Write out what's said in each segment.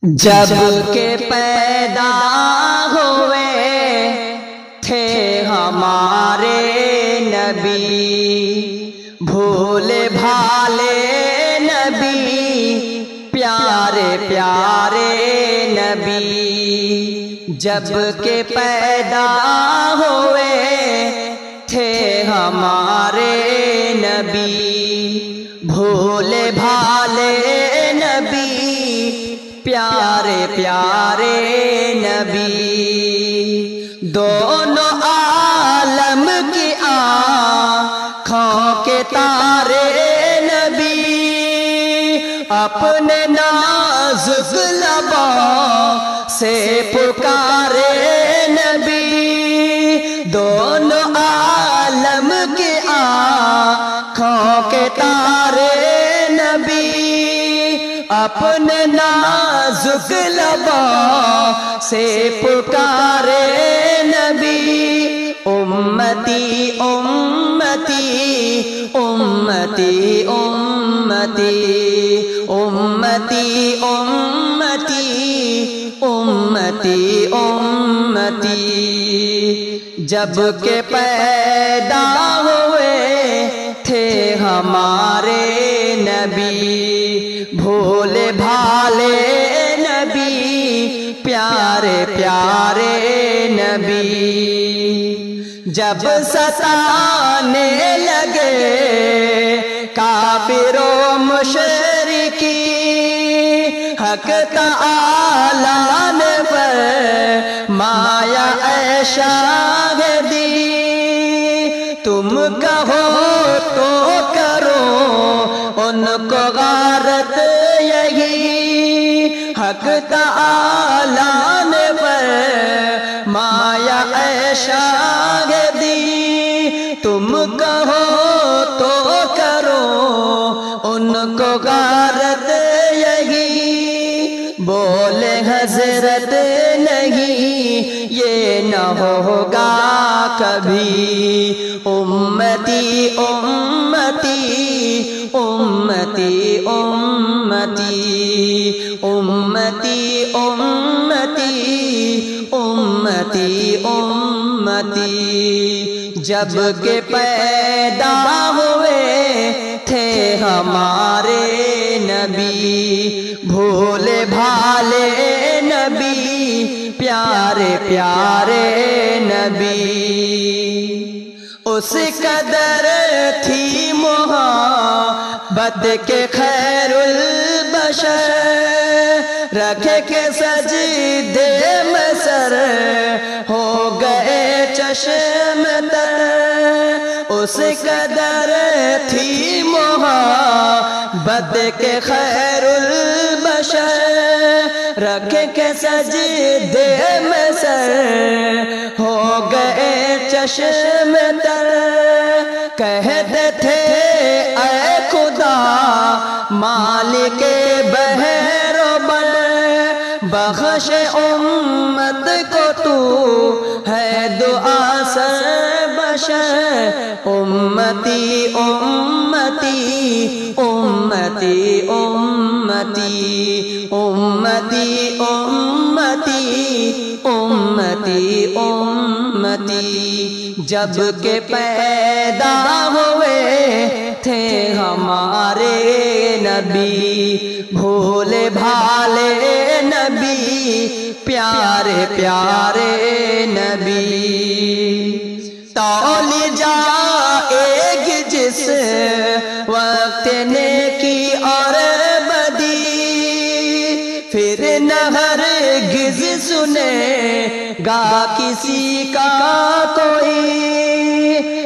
جب کہ پیدا ہوئے تھے ہمارے نبی، بھولے بھالے نبی، پیارے پیارے نبی، جب کہ پیدا ہوئے تھے ہمارے نبی، بھولے بھالے نبی، پیارے پیارے نبی، دونوں عالم کی آنکھوں کے تارے نبی، اپنے نازک لبوں سے پکارے نبی، دونوں عالم کی آنکھوں کے تارے نبی، اپنے نازک لبوں سے پکارے نبی، امتی امتی امتی امتی امتی امتی امتی امتی، جب کہ پیدا ہوئے تھے ہمارے نبی، بھولے بھالے نبی، پیارے پیارے نبی، جب ستانے لگے کافر و مشرکی، حق تعالیٰ نے فرمایا اے شاہدی، تم کہو تو کرو ان کو غارت یہی، حق تعالیٰ نے فرمایا اے شاہدی، تم کہو تو کرو ان کو غارت یہی، بولے حضرت نہیں یہ نہ ہوگا کبھی، امتی امتی امتی امتی امتی امتی امتی امتی، جب کہ پیدا ہوئے تھے ہمارے نبی، بھولے بھالے نبی، پیارے پیارے نبی، اس قدر تھی محبت کے خیر البشر، رکھے کے سجدے میں سر ہو گئے چشم تر، اس قدر تھی محبت کے خیر البشر، رکھے کے سجدے میں سر ہو گئے چشم تر، کہتے تھے اے خدا مالک بحر و بر، بخش امت کو تو ہے دعا سر بشر، امتی امتی امتی امتی امتی امتی امتی امتی، جب کہ پیدا ہوئے تھے ہمارے نبی، بھولے بھالے نبی، پیارے پیارے نبی، طول جائے گی جس وقت نیکی اور بدی، پھر نہ ہرگز سنے گا کسی کا کوئی،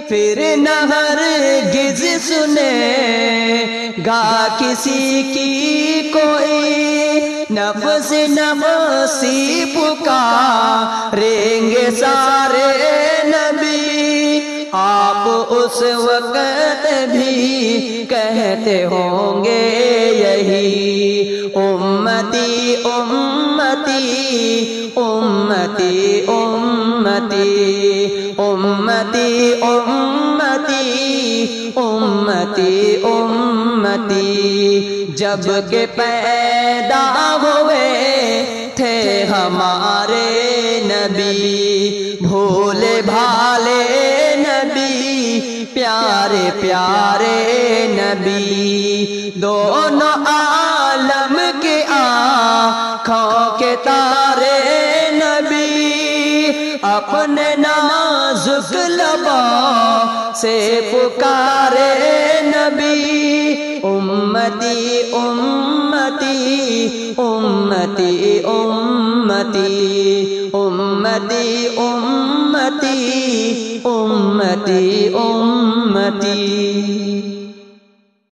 پھر نہ ہرگز سنے گا کسی کی کوئی، نفس نفسی پکاریں گے سارے نبی، آپ اس وقت بھی کہتے ہوں گے یہی، امتی امتی امتی امتی امتی امتی امتی امتی، جب کہ پیدا ہوئے ہمارے نبی، بھولے بھالے نبی، پیارے پیارے نبی، دونوں عالم کے آنکھوں کے تارے نبی، اپنے نازک لبوں سے پکارے نبی، امتی امتی امتی امتی امتی امتی امتی امتی